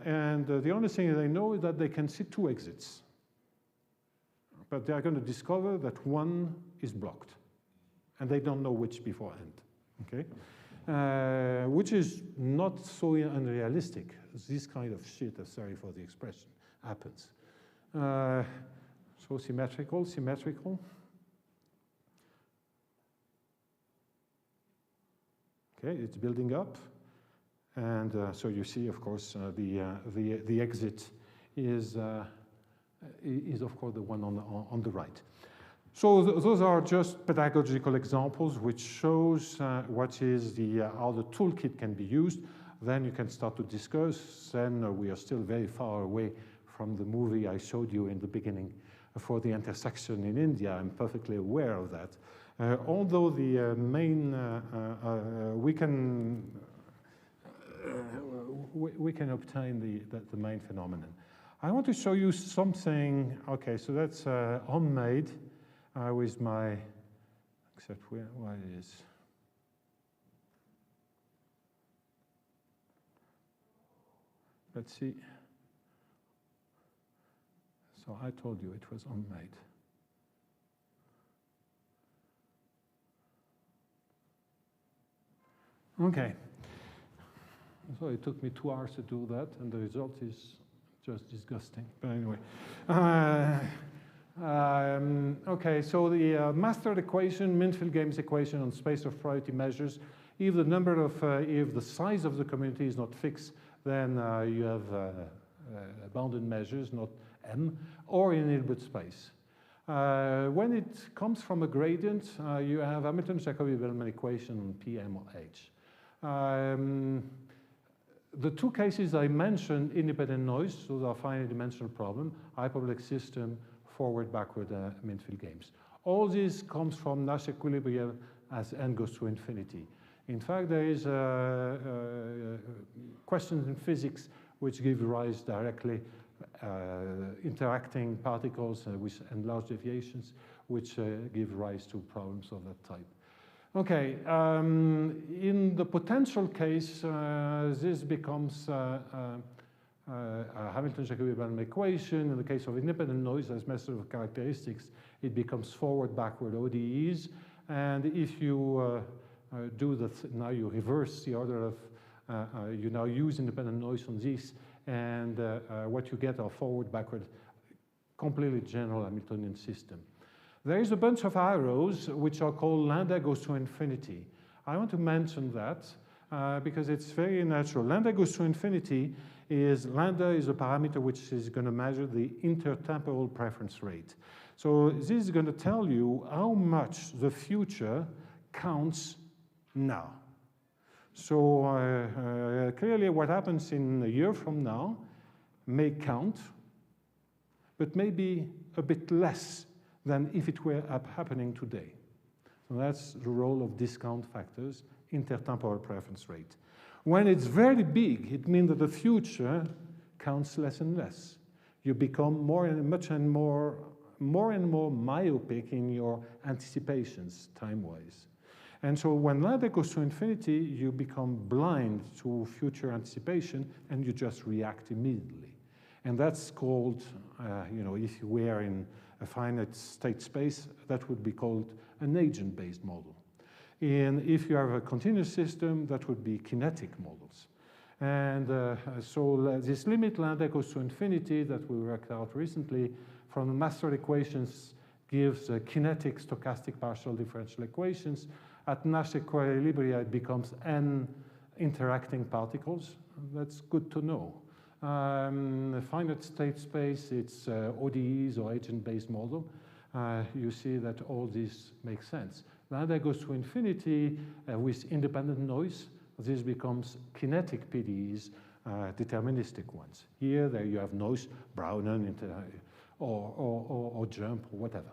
And the only thing they know is that they can see 2 exits. But they are going to discover that one is blocked. And they don't know which beforehand. Okay? which is not so unrealistic. This kind of shit, sorry for the expression, happens. So symmetrical. Okay, it's building up. And so you see, of course, the exit is of course the one on the right. So those are just pedagogical examples which shows what is how the toolkit can be used. Then you can start to discuss. Then we are still very far away from the movie I showed you in the beginning for the intersection in India. I'm perfectly aware of that. Although the main we can obtain the main phenomenon. I want to show you something. Okay, so that's homemade with my, except where it is. Let's see. So I told you it was homemade. Okay. So it took me 2 hours to do that, and the result is just disgusting. But anyway. Okay, so the mastered equation, Minfield-Games equation on space of priority measures. If the size of the community is not fixed, then you have bounded measures, not M, or in Hilbert space. When it comes from a gradient, you have Hamilton-Jacobi-Bellman equation on P, M, or H. The two cases I mentioned, independent noise, those are finite dimensional problem, hyperbolic system, forward, backward Minfield-Games. All this comes from Nash equilibrium as n goes to infinity. In fact, there is questions in physics which give rise directly interacting particles with enlarged deviations, which give rise to problems of that type. Okay, in the potential case, this becomes a Hamilton-Jacobi-Bellman equation. In the case of independent noise as method of characteristics, it becomes forward-backward ODEs. And if you do that, now you reverse the order of, you now use independent noise on this, and what you get are forward-backward, completely general Hamiltonian system. There is a bunch of arrows which are called lambda goes to infinity. I want to mention that because it's very natural. Lambda goes to infinity is, lambda is a parameter which is going to measure the intertemporal preference rate. So this is going to tell you how much the future counts now. So clearly what happens in a year from now may count, but maybe a bit less than if it were happening today. So that's the role of discount factors, intertemporal preference rate. When it's very big, it means that the future counts less and less. You become more and more myopic in your anticipations time-wise. And so when lambda goes to infinity, you become blind to future anticipation and you just react immediately. And that's called, you know, if you were in a finite state space, that would be called an agent-based model. And if you have a continuous system, that would be kinetic models. And so this limit lambda goes to infinity that we worked out recently from the master equations gives kinetic stochastic partial differential equations. At Nash equilibria, it becomes n interacting particles. That's good to know. Finite state space, it's ODEs or agent-based model. You see that all this makes sense. Lambda goes to infinity with independent noise. This becomes kinetic PDEs, deterministic ones. Here, there you have noise, Brownian, or jump, or whatever.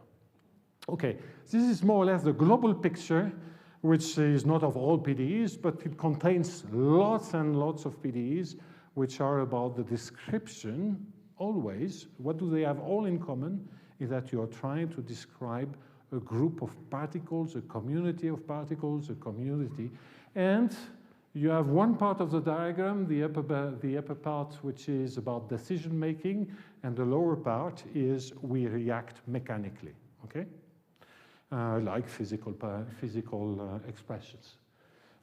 Okay, this is more or less the global picture, which is not of all PDEs, but it contains lots and lots of PDEs, which are about the description, always. What do they have all in common? Is that you are trying to describe a group of particles, a community of particles, a community. And you have one part of the diagram, the upper part, which is about decision making, and the lower part is we react mechanically, okay? Like physical expressions.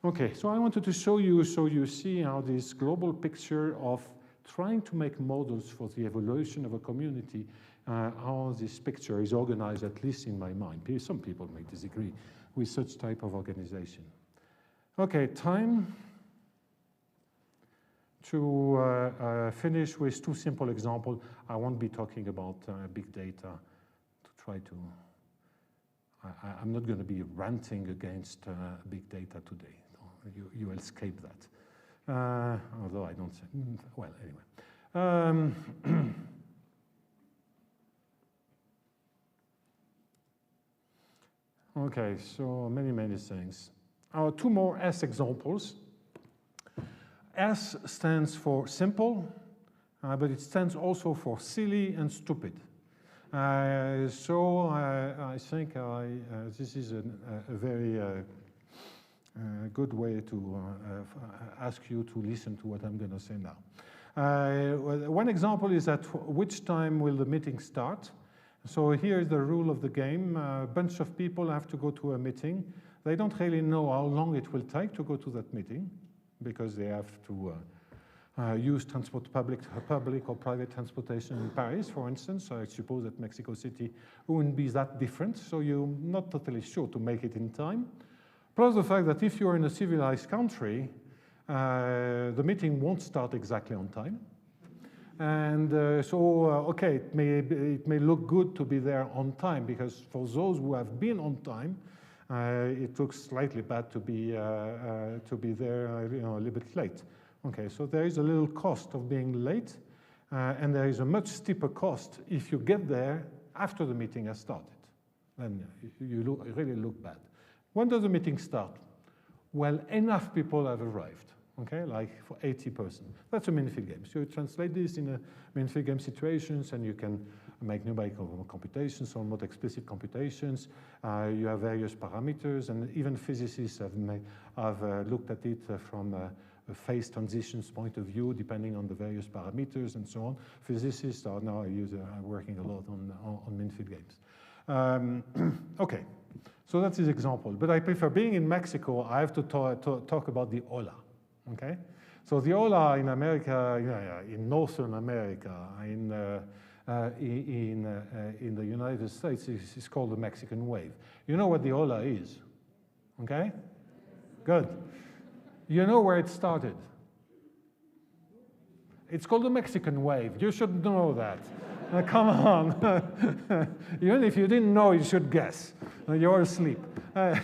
Okay, so I wanted to show you so you see how this global picture of trying to make models for the evolution of a community, how this picture is organized, at least in my mind. Some people may disagree with such type of organization. Okay, time to finish with two simple examples. I won't be talking about big data to try to, I'm not going to be ranting against big data today. You will escape that. Although I don't say, well, anyway. Okay, so many things. Two more S examples. S stands for simple, but it stands also for silly and stupid. So I think this is a very good way to ask you to listen to what I'm going to say now. One example is at which time will the meeting start? So here is the rule of the game. A bunch of people have to go to a meeting. They don't really know how long it will take to go to that meeting because they have to use public or private transportation in Paris, for instance. I suppose that Mexico City wouldn't be that different, so you're not totally sure to make it in time. Plus the fact that if you're in a civilized country, the meeting won't start exactly on time. And okay, it may look good to be there on time, because for those who have been on time, it looks slightly bad to be there a little bit late. Okay, so there is a little cost of being late, and there is a much steeper cost if you get there after the meeting has started. Then you really look bad. When does the meeting start? Well, enough people have arrived, okay, like for 80%. That's a minifield game. So you translate this in a minifield game situations, and you can make numerical computations or more explicit computations. You have various parameters, and even physicists have looked at it from a phase transitions point of view, depending on the various parameters and so on. Physicists are now working a lot on minifield games. Okay. So that's his example. But I prefer, being in Mexico, I have to talk about the hola, okay? So the hola in America, in Northern America, in the United States, is called the Mexican wave. You know what the hola is, okay? Good. You know where it started? It's called the Mexican wave. You should know that. Come on. Even if you didn't know, you should guess. You're asleep. Okay,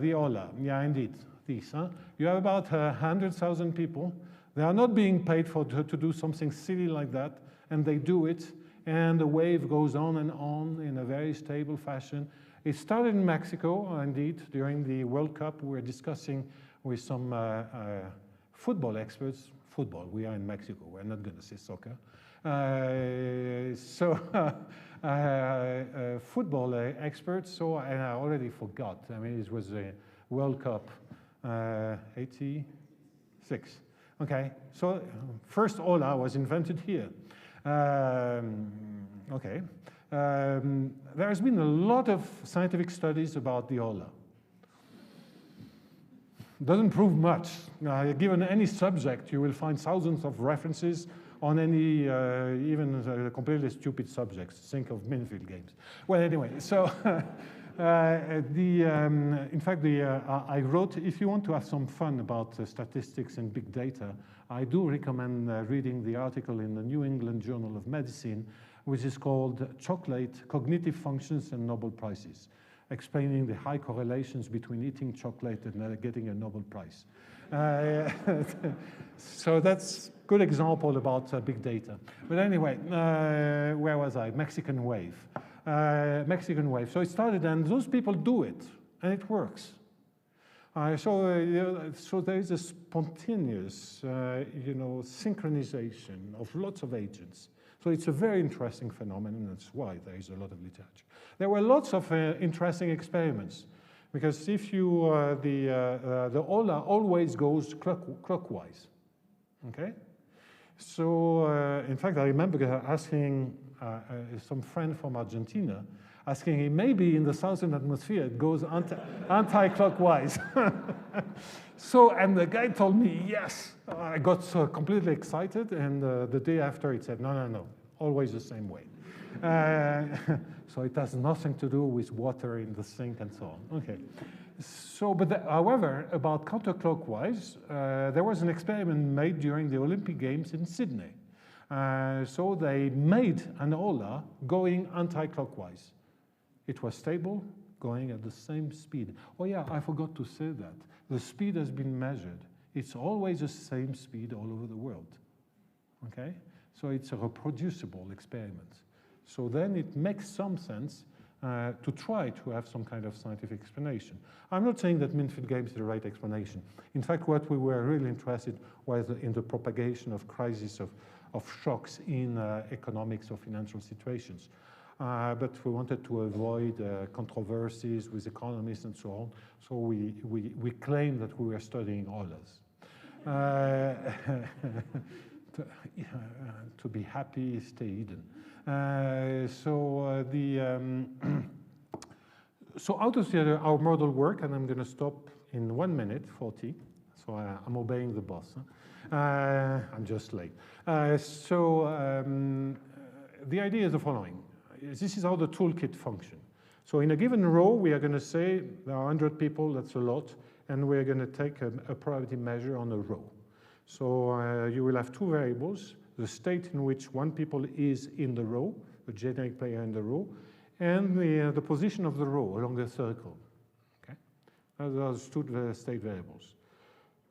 the hola. Yeah, indeed. This. You have about 100,000 people. They are not being paid to do something silly like that, and they do it, and the wave goes on and on in a very stable fashion. It started in Mexico, indeed, during the World Cup. We were discussing with some football experts. Football, we are in Mexico, we're not going to say soccer. Football experts, and I already forgot. I mean, it was a World Cup 86. Okay, so first hola was invented here. Okay, there has been a lot of scientific studies about the hola. Doesn't prove much. Given any subject, you will find thousands of references on any, even completely stupid subjects. Think of minifield games. Well, anyway, so in fact, I wrote, if you want to have some fun about statistics and big data, I do recommend reading the article in the New England Journal of Medicine, which is called Chocolate, Cognitive Functions and Nobel Prizes, explaining the high correlations between eating chocolate and getting a Nobel Prize. So that's a good example about big data. But anyway, where was I? Mexican wave. Mexican wave. So it started, and those people do it, and it works. So there is a spontaneous, synchronization of lots of agents. So it's a very interesting phenomenon. That's why there is a lot of literature. There were lots of interesting experiments, because if you the hola always goes clockwise. Okay, so in fact I remember asking some friend from Argentina, asking him, maybe in the southern atmosphere it goes anti-clockwise. So, and the guy told me, yes. I got completely excited, and the day after it said, no, always the same way. So it has nothing to do with water in the sink and so on. Okay. So, but however, about counterclockwise, there was an experiment made during the Olympic Games in Sydney. So they made an Ola going anti-clockwise. It was stable, going at the same speed. Oh yeah, I forgot to say that. The speed has been measured. It's always the same speed all over the world. Okay? So it's a reproducible experiment. So then it makes some sense to try to have some kind of scientific explanation. I'm not saying that min-fit games is the right explanation. In fact, what we were really interested was in the propagation of crises of shocks in economics or financial situations. But we wanted to avoid controversies with economists and so on. So we claimed that we were studying Olas. To be happy, stay hidden. So out of our model work, and I'm going to stop in 1 minute, 40. So I'm obeying the boss. Huh? I'm just late. The idea is the following. This is how the toolkit functions. So in a given row, we are going to say there are 100 people, that's a lot, and we're going to take a probability measure on a row. So you will have two variables, the state in which one people is in the row, the generic player in the row, and the position of the row along the circle. Okay? Those two state variables.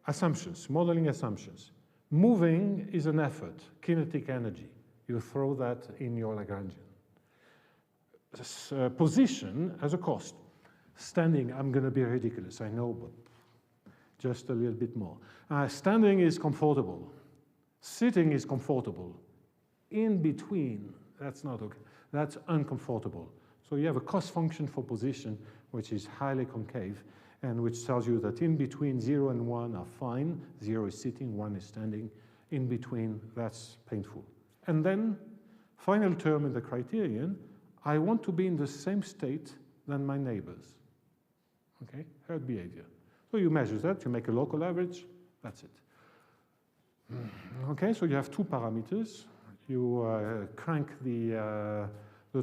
Assumptions, modeling assumptions. Moving is an effort, kinetic energy. You throw that in your Lagrangian. Position as a cost. Standing, I'm going to be ridiculous, I know, but just a little bit more. Standing is comfortable. Sitting is comfortable. In between, that's not okay. That's uncomfortable. So you have a cost function for position, which is highly concave, and which tells you that in between 0 and 1 are fine. 0 is sitting, 1 is standing. In between, that's painful. And then, final term in the criterion, I want to be in the same state than my neighbors. Okay, herd behavior. So you measure that, you make a local average, that's it. Okay, so you have two parameters. You crank the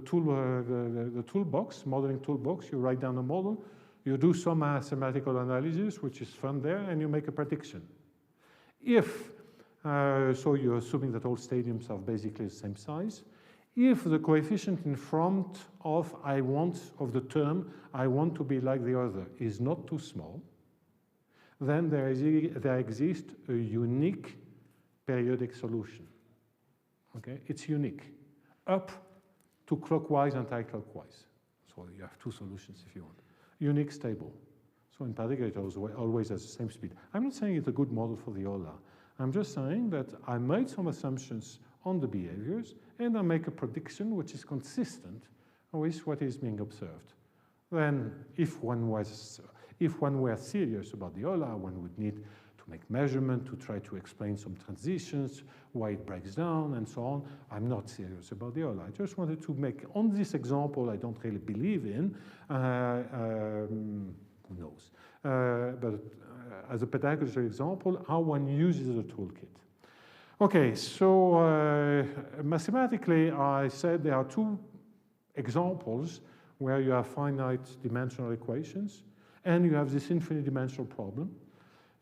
toolbox, modeling toolbox, you write down a model, you do some mathematical analysis, which is fun there, and you make a prediction. If, so you're assuming that all stadiums are basically the same size. If the coefficient in front of the term I want to be like the other is not too small, then there exists a unique periodic solution. Okay, it's unique, up to clockwise, anti-clockwise. So you have two solutions if you want. Unique, stable. So in particular, it always has the same speed. I'm not saying it's a good model for the Ola. I'm just saying that I made some assumptions on the behaviors, and I make a prediction which is consistent with what is being observed. Then, if one were serious about the Ola, one would need to make measurement to try to explain some transitions, why it breaks down, and so on. I'm not serious about the Ola. I just wanted to make, on this example I don't really believe in, who knows, but as a pedagogical example, how one uses the toolkit. Okay, so mathematically, I said there are two examples where you have finite dimensional equations and you have this infinite dimensional problem.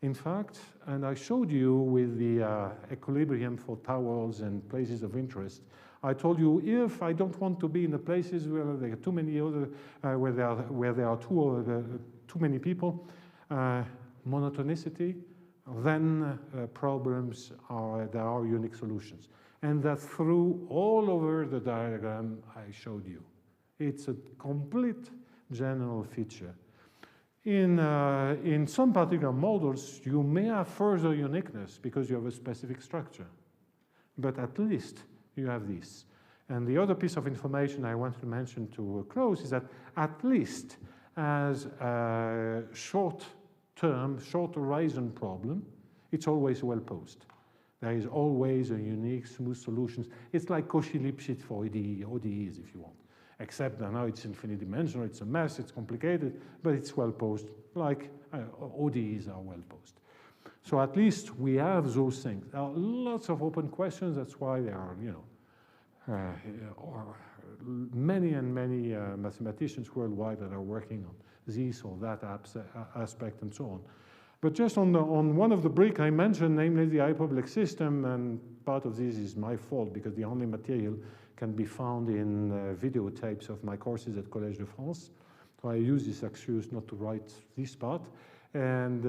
In fact, and I showed you with the equilibrium for towers and places of interest, I told you if I don't want to be in the places where there are too many other, where there are too many people, monotonicity, then problems there are unique solutions. And that through all over the diagram I showed you. It's a complete general feature. In some particular models, you may have further uniqueness because you have a specific structure. But at least you have this. And the other piece of information I want to mention to close is that at least as a short horizon problem, it's always well posed. There is always a unique, smooth solution. It's like Cauchy-Lipschitz for ODEs, if you want. Except that now it's infinite dimensional, it's a mess, it's complicated, but it's well posed, like ODEs are well posed. So at least we have those things. There are lots of open questions. That's why there are, many and many mathematicians worldwide that are working on this or that aspect and so on. But just on one of the bricks I mentioned, namely the hyperbolic system, and part of this is my fault because the only material can be found in videotapes of my courses at Collège de France. So I use this excuse not to write this part. And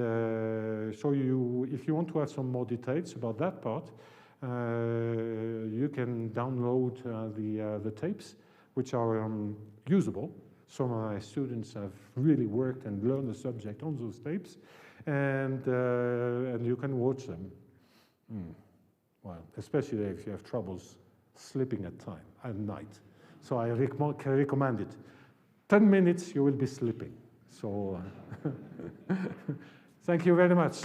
so if you want to have some more details about that part, you can download the tapes, which are usable. Some of my students have really worked and learned the subject on those tapes. And you can watch them. Well, especially if you have troubles sleeping at night. So I recommend it. 10 minutes, you will be sleeping. So thank you very much.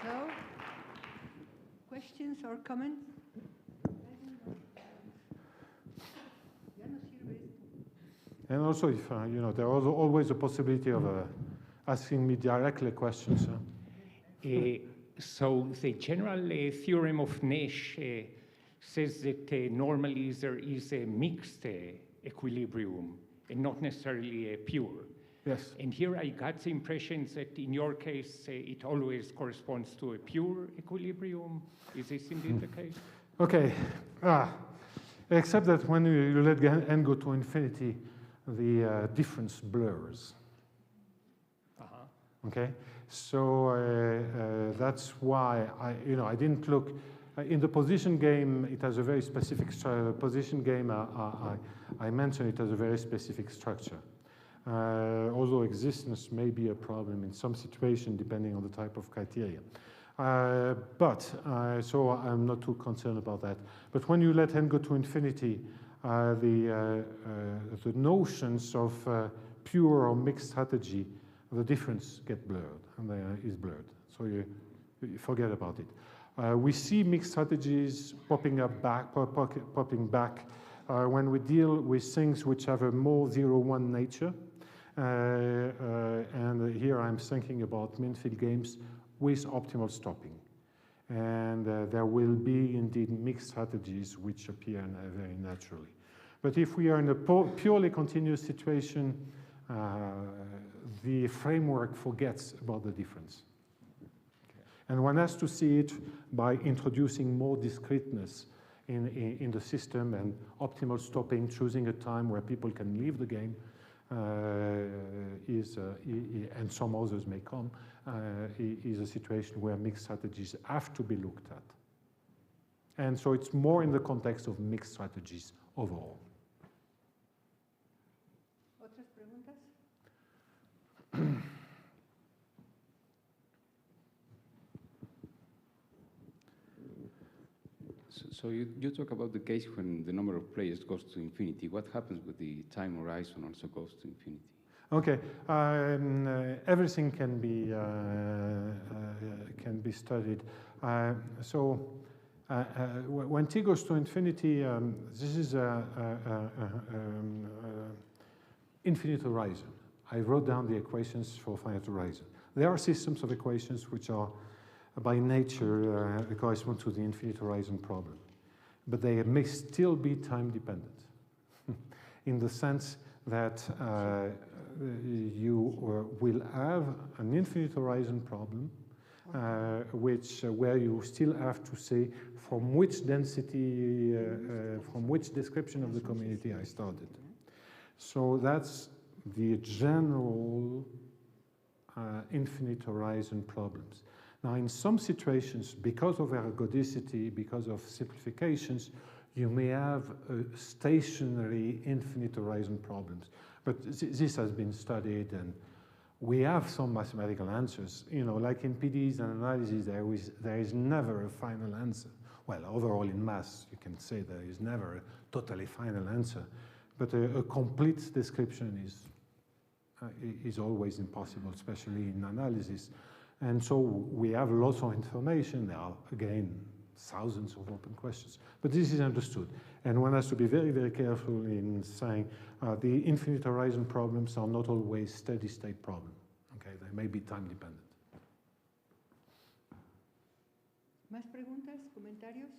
So, questions or comments? And also, if there is always a possibility of asking me directly questions. So the general theorem of Nash says that normally there is a mixed equilibrium and not necessarily a pure. Yes. And here I got the impression that in your case it always corresponds to a pure equilibrium. Is this indeed the case? Okay. Except that when you let n go to infinity, the difference blurs. Okay, so that's why I didn't look in the position game. It has a very specific position game. I mentioned it has a very specific structure. Although existence may be a problem in some situation depending on the type of criteria. So I'm not too concerned about that. But when you let n go to infinity, the notions of pure or mixed strategy, the difference get blurred and is blurred. So you forget about it. We see mixed strategies popping back when we deal with things which have a more 0-1 nature. And here I'm thinking about min-field games with optimal stopping. And there will be indeed mixed strategies which appear very naturally. But if we are in a purely continuous situation, the framework forgets about the difference. Okay. And one has to see it by introducing more discreteness in the system, and optimal stopping, choosing a time where people can leave the game, and some others may come, is a situation where mixed strategies have to be looked at. And so it's more in the context of mixed strategies overall. ¿Otras preguntas? So you talk about the case when the number of players goes to infinity. What happens with the time horizon also goes to infinity? Okay, everything can be studied. When t goes to infinity, this is infinite horizon. I wrote down the equations for finite horizon. There are systems of equations which are by nature correspond to the infinite horizon problem, but they may still be time dependent in the sense that you will have an infinite horizon problem where you still have to say from which density, from which description of the community I started. So that's the general infinite horizon problems. Now, in some situations, because of ergodicity, because of simplifications, you may have stationary infinite horizon problems. But this has been studied, and we have some mathematical answers. You know, like in PDEs and analysis, there is never a final answer. Well, overall in maths, you can say there is never a totally final answer. But a complete description is always impossible, especially in analysis. And so we have lots of information. There are, again, thousands of open questions. But this is understood. And one has to be very, very careful in saying the infinite horizon problems are not always steady-state problems. Okay, they may be time-dependent. ¿Más preguntas, comentarios?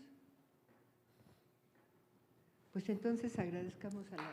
Pues entonces agradezcamos a la